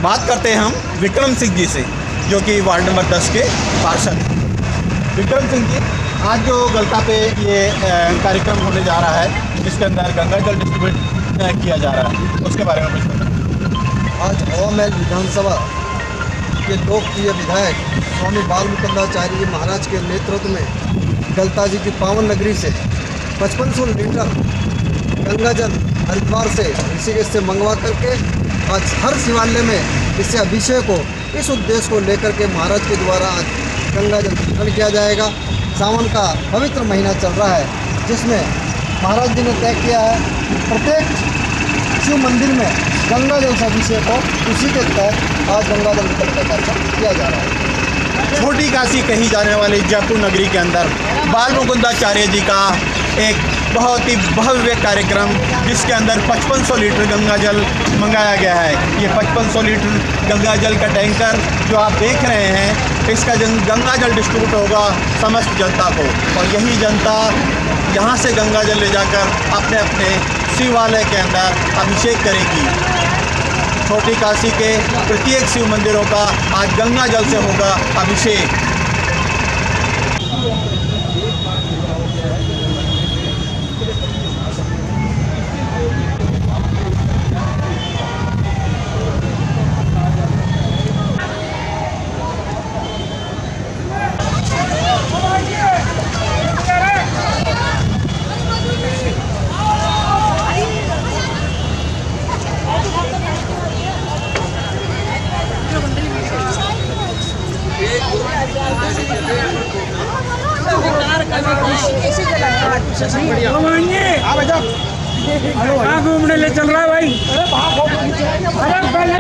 बात करते हैं हम विक्रम सिंह जी से, जो कि वार्ड नंबर 10 के पार्षद हैं। विक्रम सिंह जी, आज जो गलता पे ये कार्यक्रम होने जा रहा है, जिसके अंदर गंगा जल डिस्ट्रीब्यूट किया जा रहा है, उसके बारे में कुछ बताएं। आज हवा महल विधानसभा के लोकप्रिय विधायक स्वामी बाल मुकुंदाचार्य जी महाराज के नेतृत्व में गलता जी की पावन नगरी से 5500 लीटर गंगा जल हरिद्वार से ऋषिकेश से मंगवा करके आज हर शिवालय में इससे अभिषेक हो, इस उद्देश्य को लेकर के महाराज के द्वारा आज गंगा जल वितरण किया जाएगा। सावन का पवित्र महीना चल रहा है, जिसमें महाराज जी ने तय किया है कि प्रत्येक शिव मंदिर में गंगा जल से अभिषेक हो, उसी के तहत आज गंगा जल वितरण का कार्यक्रम किया जा रहा है। छोटी काशी कही जाने वाली जयपुर नगरी के अंदर बाल मुकुंदाचार्य जी का एक बहुत ही भव्य कार्यक्रम, जिसके अंदर 5500 लीटर गंगा जल मंगाया गया है। ये 5500 लीटर गंगा जल का टैंकर जो आप देख रहे हैं, इसका गंगा जल डिस्ट्रीब्यूट होगा समस्त जनता को, और यही जनता यहाँ से गंगा जल ले जाकर अपने अपने शिवालय के अंदर अभिषेक करेगी। छोटी काशी के प्रत्येक शिव मंदिरों का आज गंगा जल से होगा अभिषेक। कहाँ घूमने ले चल रहा है भाई? अरे पहले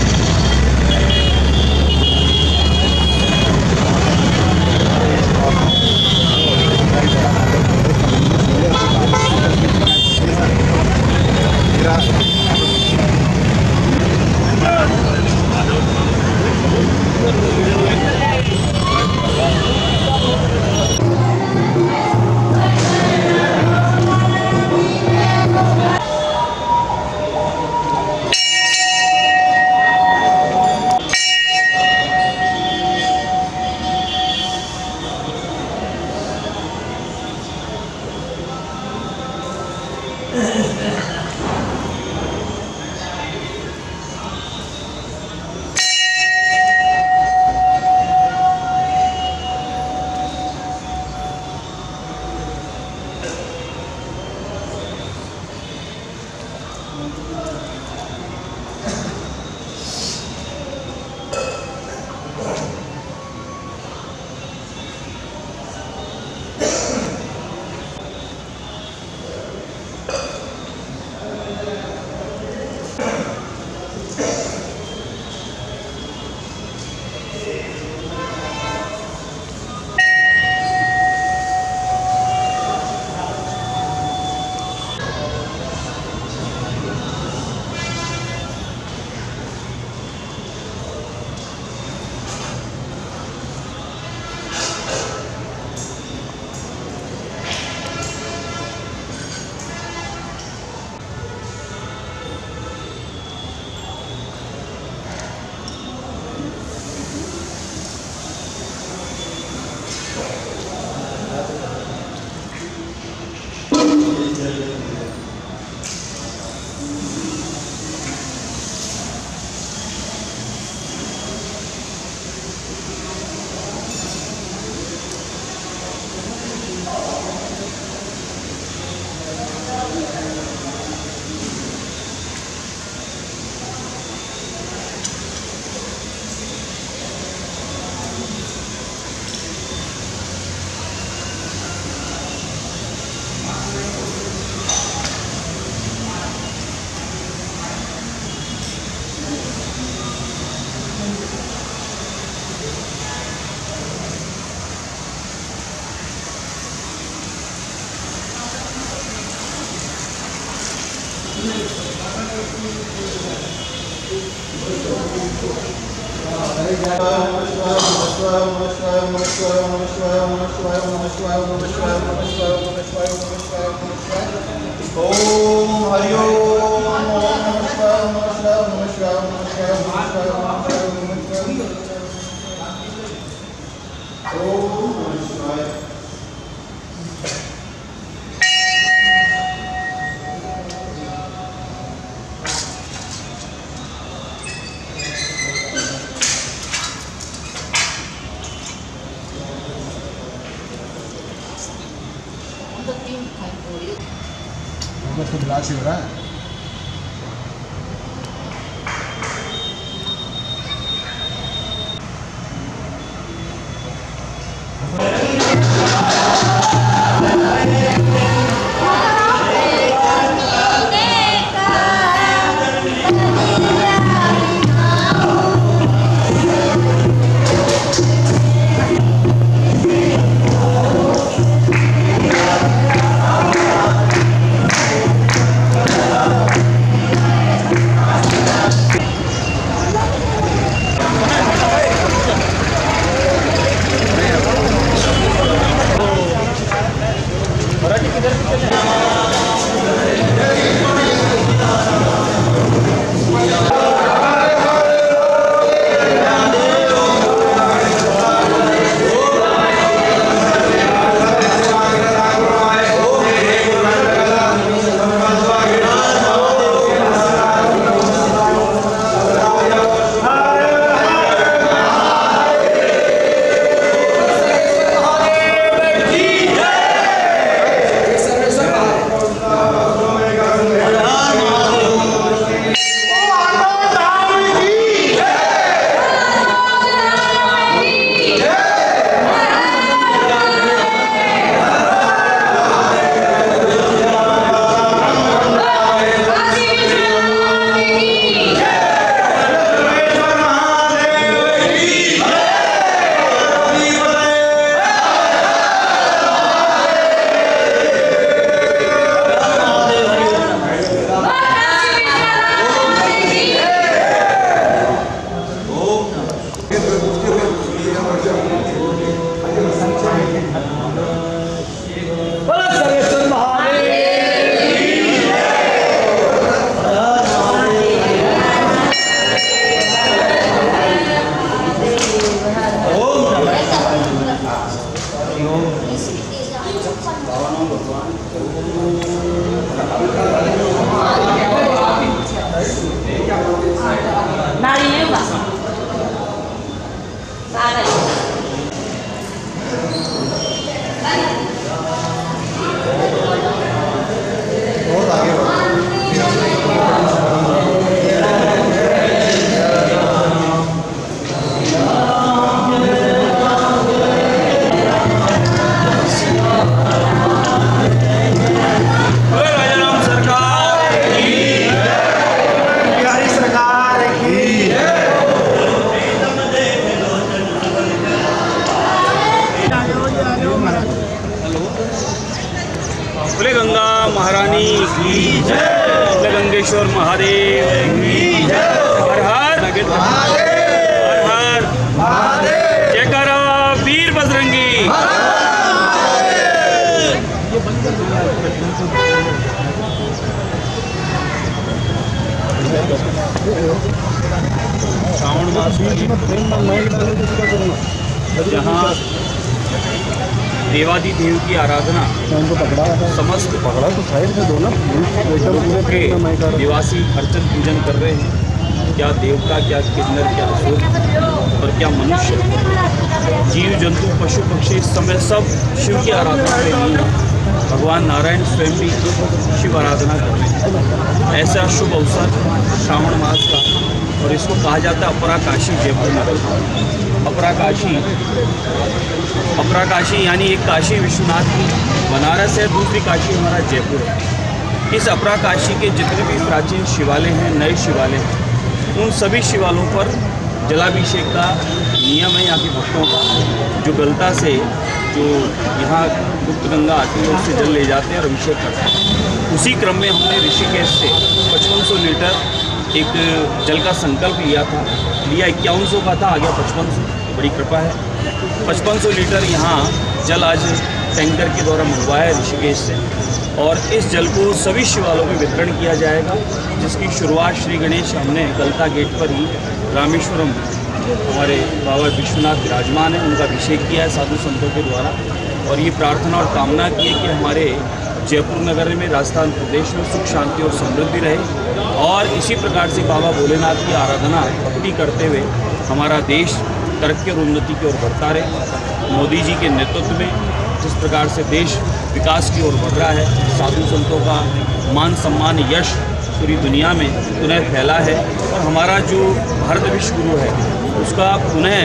ओम हरि ओम नमः शिवाय नमः शिवाय नमः शिवाय नमः शिवाय नमः शिवाय नमः शिवाय। तो ब्लास्ट हो रहा है। Narinya Pak. Sana. बोले गंगा महारानी की जय, बोले गंगेश्वर महादेव की जय। हर हर हर हर जयकारा वीर बजरंगी। श्रावण मास जहाँ देवादिदेव की आराधना समस्त के निवासी अर्चन पूजन कर रहे हैं। क्या देवता, क्या किन्नर, क्या असुर और क्या मनुष्य, जीव जंतु पशु पक्षी इस समय सब शिव की आराधना कर रहे हैं। भगवान नारायण स्वयं भी शिव आराधना कर रहे हैं। ऐसा शुभ अवसर श्रावण मास का, और इसको कहा जाता है अपरा काशी जयपुर नगर। अपरा काशी यानी एक काशी विश्वनाथ की बनारस है, दूसरी काशी हमारा जयपुर है। इस अपरा काशी के जितने भी प्राचीन शिवालय हैं, नए शिवालय हैं, उन सभी शिवालयों पर जलाभिषेक का नियम है। यहाँ के भक्तों का जो गलता से जो यहाँ गुप्त गंगा आती है उससे जल ले जाते हैं और अभिषेक करते हैं। उसी क्रम में हमने ऋषिकेश से 5500 लीटर एक जल का संकल्प लिया 5100 का था, आ गया 5500। बड़ी कृपा है। 5500 लीटर यहाँ जल आज टैंकर के द्वारा मंगवाया है ऋषिकेश से, और इस जल को सभी शिवालयों में वितरण किया जाएगा, जिसकी शुरुआत श्री गणेश हमने गलता गेट पर ही रामेश्वरम हमारे बाबा विश्वनाथ विराजमान है, उनका अभिषेक किया है साधु संतों के द्वारा। और ये प्रार्थना और कामना की है कि हमारे जयपुर नगर में, राजस्थान प्रदेश में सुख शांति और समृद्धि रहे, और इसी प्रकार से बाबा भोलेनाथ की आराधना भक्ति करते हुए हमारा देश तरक्की और उन्नति की ओर बढ़ता रहे। मोदी जी के नेतृत्व में जिस प्रकार से देश विकास की ओर बढ़ रहा है। साधु संतों का मान सम्मान यश पूरी दुनिया में पुनः फैला है और हमारा जो भारत विश्व गुरु है उसका पुनः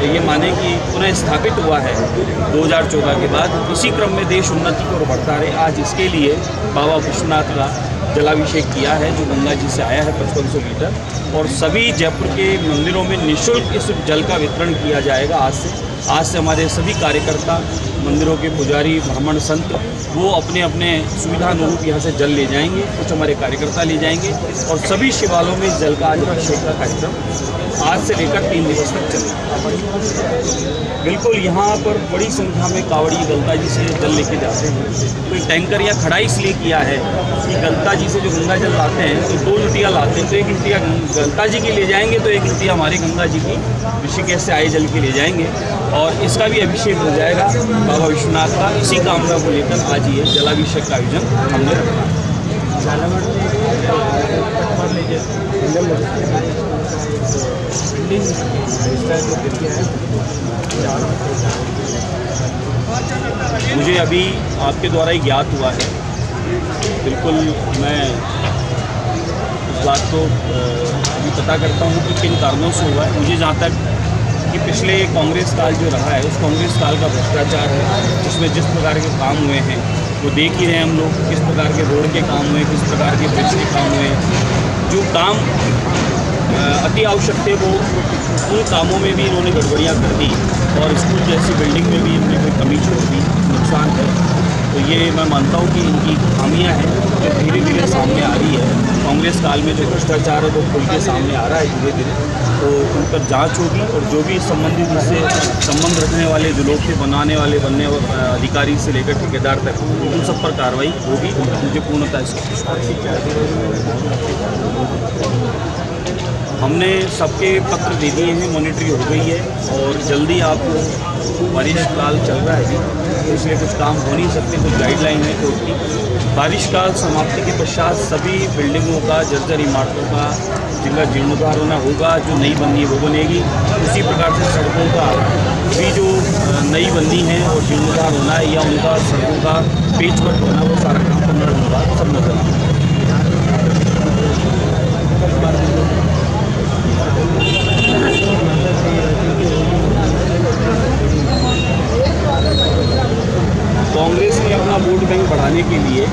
ये माने कि पुनः स्थापित हुआ है 2014 के बाद। इसी क्रम में देश उन्नति की ओर बढ़ता रहे। आज इसके लिए बाबा विश्वनाथ का जलाभिषेक किया है जो गंगा जी से आया है 5500 लीटर, और सभी जयपुर के मंदिरों में निःशुल्क इस जल का वितरण किया जाएगा आज से हमारे सभी कार्यकर्ता, मंदिरों के पुजारी, ब्राह्मण, संत वो अपने अपने सुविधा अनुरूप यहाँ से जल ले जाएंगे। कुछ हमारे कार्यकर्ता ले जाएंगे और सभी शिवालयों में इस जल का आज अभिषेक का कार्यक्रम आज से लेकर 3 दिवस तक चलेगा। बिल्कुल यहाँ पर बड़ी संख्या में कांवड़ी गलता जी से जल लेके जाते हैं। कोई टैंकर या खड़ा इसलिए किया है कि गलता जी से जो गंगा जल लाते हैं तो 2 लुटिया लाते हैं, तो 1 लुटिया गलता जी की ले जाएंगे तो 1 लुटिया हमारी गंगा जी की ऋषिकेश से आए जल की ले जाएंगे और इसका भी अभिषेक हो जाएगा बाबा विश्वनाथ का। इसी कामना को लेकर आज ये जलाभिषेक का आयोजन हमने रखा। मुझे अभी आपके द्वारा ही ज्ञात हुआ है, बिल्कुल मैं उस बात को अभी पता करता हूँ कि किन कारणों से हुआ है। मुझे जहाँ तक कि पिछले कांग्रेस काल जो रहा है उस कांग्रेस काल का भ्रष्टाचार है, जिसमें जिस प्रकार के काम हुए हैं वो देख ही रहे हैं हम लोग, किस प्रकार के रोड के काम हुए, किस प्रकार के ब्रिज के काम हुए। जो काम अति आवश्यक थे वो उन कामों में भी इन्होंने गड़बड़ियाँ कर दी और स्कूल जैसी बिल्डिंग में भी इनकी कोई कमी छोड़ दी, नुकसान है। तो ये मैं मानता हूँ कि इनकी खामियाँ हैं जो धीरे धीरे सामने आ रही है। कांग्रेस काल में जो भ्रष्टाचार है वो खुल के सामने आ रहा है धीरे धीरे, तो उन पर जाँच होगी और जो भी संबंधित इससे संबंध रखने वाले जो लोग थे, बनने अधिकारी से लेकर ठेकेदार तक, उन सब पर कार्रवाई होगी। मुझे पूर्णतः इसका विश्वास है। हमने सबके पत्र दे दिए हैं, मॉनिटरी हो गई है और जल्दी आपको बारिश काल चल रहा है तो इसलिए कुछ काम हो नहीं सकते, कुछ गाइडलाइन है कोर्ट की। बारिश काल समाप्ति के पश्चात सभी बिल्डिंगों का, जर्जर इमारतों का जिनका जीर्णोद्धार होना होगा, जो नई बनी है वो बनेगी। उसी प्रकार से सड़कों का भी जो नई बनी है और जीर्णोद्धार होना है या उनका सड़कों का पेचवर्क होना, वो सारा काम पूर्ण होगा। सब नजर कांग्रेस ने अपना वोट बैंक बढ़ाने के लिए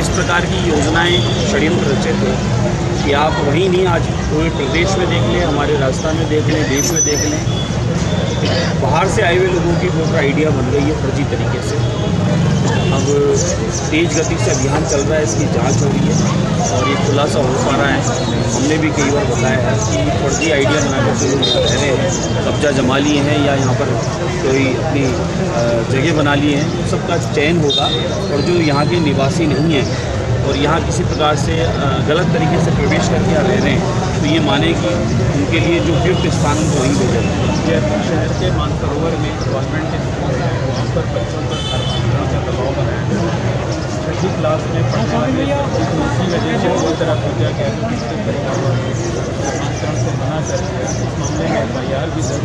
इस प्रकार की योजनाएं षड्यंत्र रचे थे कि आप वहीं नहीं, आज पूरे प्रदेश में देख लें, हमारे राजस्थान में देख लें, देश में देख लें, बाहर से आए हुए लोगों की वोटर आइडिया बन गई है फर्जी तरीके से। अब तेज गति से अभियान चल रहा है, इसकी जांच हो रही है और ये खुलासा हो पा रहा है। हमने भी कई बार बताया है कि फर्जी आइडिया बनाकर जो लोग रह रहे हैं, कब्जा जमा लिए हैं या यहाँ पर कोई अपनी जगह बना लिए हैं, सबका चयन होगा और जो यहाँ के निवासी नहीं हैं और यहाँ किसी प्रकार से गलत तरीके से प्रवेश करके रह रहे हैं तो ये माने कि उनके लिए जो उपयुक्त स्थान उनको वहीं भेजा जाए। जयपुर शहर के मानसरोवर में गवर्नमेंट स्कूल है, वहाँ पर बच्चों पर का दबाव बनाया गया है। 6वीं क्लास में पढ़ने वाले इसी वजह से पूरी तरह पूजा के नामकरण से मना कर इस मामले में FIR भी दर्ज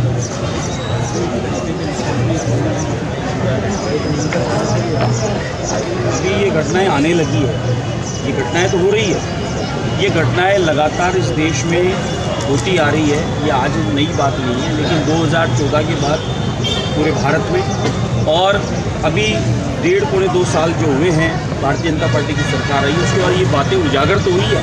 अभी ये घटनाएं आने लगी है, ये घटनाएं तो हो रही है, ये घटनाएं लगातार इस देश में होती आ रही है। ये आज नई बात नहीं है, लेकिन 2014 के बाद पूरे भारत में और अभी 1.5-2 साल जो हुए हैं भारतीय जनता पार्टी की सरकार आई, उसके बाद ये बातें उजागर तो हुई है।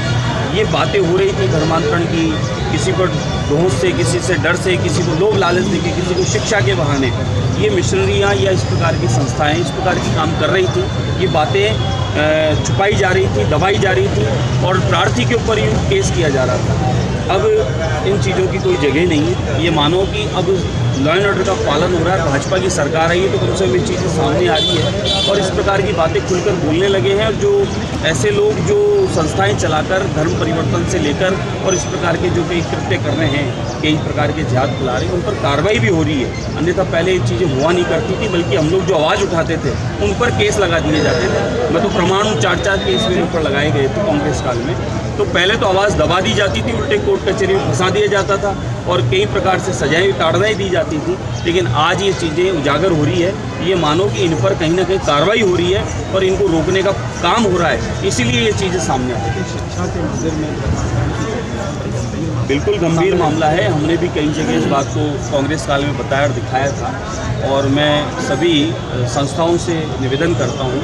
ये बातें हो रही थी धर्मांतरण की, किसी पर धौंस से, किसी से डर से, किसी को लोग लालच देके, किसी को शिक्षा के बहाने ये मिशनरियाँ या इस प्रकार की संस्थाएं इस प्रकार की काम कर रही थी। ये बातें छुपाई जा रही थी, दबाई जा रही थी और प्रार्थी के ऊपर ही केस किया जा रहा था। अब इन चीज़ों की कोई जगह नहीं है। ये मानो कि अब लॉ एंड ऑर्डर का पालन हो रहा है, भाजपा की सरकार आई है तो कम से कम ये चीज़ें सामने आ रही है और इस प्रकार की बातें खुलकर बोलने लगे हैं। और जो ऐसे लोग जो संस्थाएं चलाकर धर्म परिवर्तन से लेकर और इस प्रकार के जो कई कृत्य कर रहे हैं, कई प्रकार के जिहाद फैला रहे हैं, उन पर कार्रवाई भी हो रही है। अन्यथा पहले ये चीज़ें हुआ नहीं करती थी, बल्कि हम लोग जो आवाज़ उठाते थे उन पर केस लगा दिए जाते थे। मैं तो प्रमाण 4 केस मेरे ऊपर लगाए गए थे कांग्रेस काल में। तो पहले तो आवाज़ दबा दी जाती थी, उल्टे कोर्ट कचहरी में फंसा दिया जाता था। और कई प्रकार से सजाएं ताड़नाएँ दी जाती थी, लेकिन आज ये चीज़ें उजागर हो रही है। ये मानो कि इन पर कहीं ना कहीं कार्रवाई हो रही है और इनको रोकने का काम हो रहा है, इसीलिए ये चीज़ें सामने आ रही है। शिक्षा के मंदिर में बिल्कुल गंभीर मामला है। हमने भी कई जगह इस बात को कांग्रेस काल में बताया और दिखाया था, और मैं सभी संस्थाओं से निवेदन करता हूँ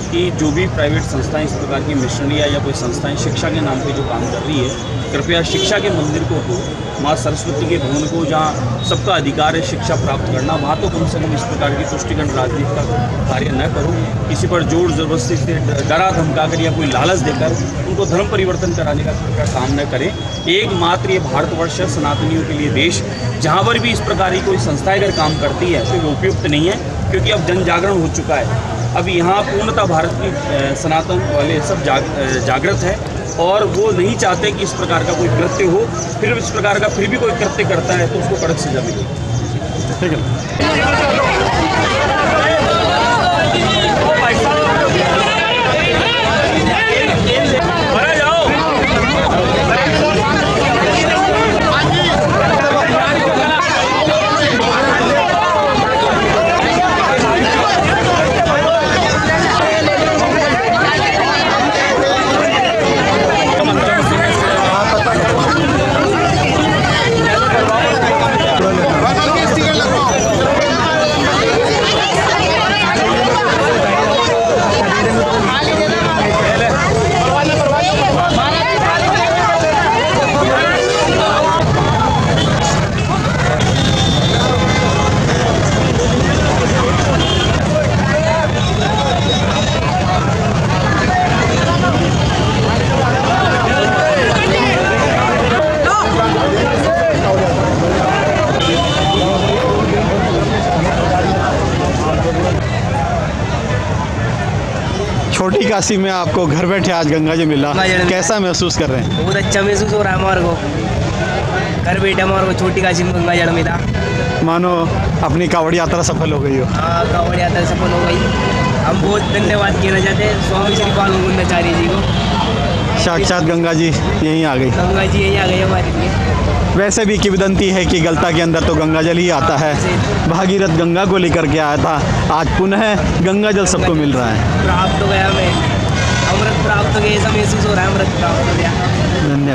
कि जो भी प्राइवेट संस्थाएं इस प्रकार की मिशनरियाँ या कोई संस्थाएं शिक्षा के नाम पे जो काम कर रही है, कृपया शिक्षा के मंदिर को तो माँ सरस्वती के भवन को, जहाँ सबका अधिकार है शिक्षा प्राप्त करना, वहाँ तो कम से कम इस प्रकार की तुष्टिकरण राजनीति का कार्य न करो। किसी पर जोर जबरदस्ती से डरा धमका कर या कोई लालच देकर उनको धर्म परिवर्तन कराने का कृपया काम न करें। एकमात्र ये भारतवर्ष है, सनातनियों के लिए देश, जहाँ पर भी इस प्रकार की कोई संस्थाएं अगर काम करती है तो वो उपयुक्त नहीं है, क्योंकि अब जन जागरण हो चुका है। अब यहाँ पूर्णतः भारत की सनातन वाले सब जागृत है, और वो नहीं चाहते कि इस प्रकार का कोई कृत्य हो। फिर इस प्रकार का फिर भी कोई कृत्य करता है तो उसको कड़क सजा मिलेगी। ठीक है। छोटी काशी में आपको घर बैठे आज गंगा जी मिला, कैसा महसूस कर रहे हैं? बहुत अच्छा महसूस हो रहा है हमारे को। घर बैठे हमारे को छोटी काशी में गंगा जल मिला, मानो अपनी कांवड़ यात्रा सफल हो गई हो। हाँ, कांवड़ यात्रा सफल हो गई। हम बहुत धन्यवाद कहना चाहते हैं स्वामी श्री बालमुकुंदाचार्य जी को। साक्षात गंगा जी यहीं आ गई। गंगा जी यहीं आ गई हमारे लिए। वैसे भी किंवदंती है कि गलता के अंदर तो गंगा जल ही आता है। भागीरथ गंगा को लेकर के आया था, आज पुनः गंगा जल सबको मिल रहा है। प्राप्त हो गया, हमें अमृत प्राप्त हो गया, ऐसा महसूस हो रहा है, अमृत प्राप्त हो गया। धन्यवाद।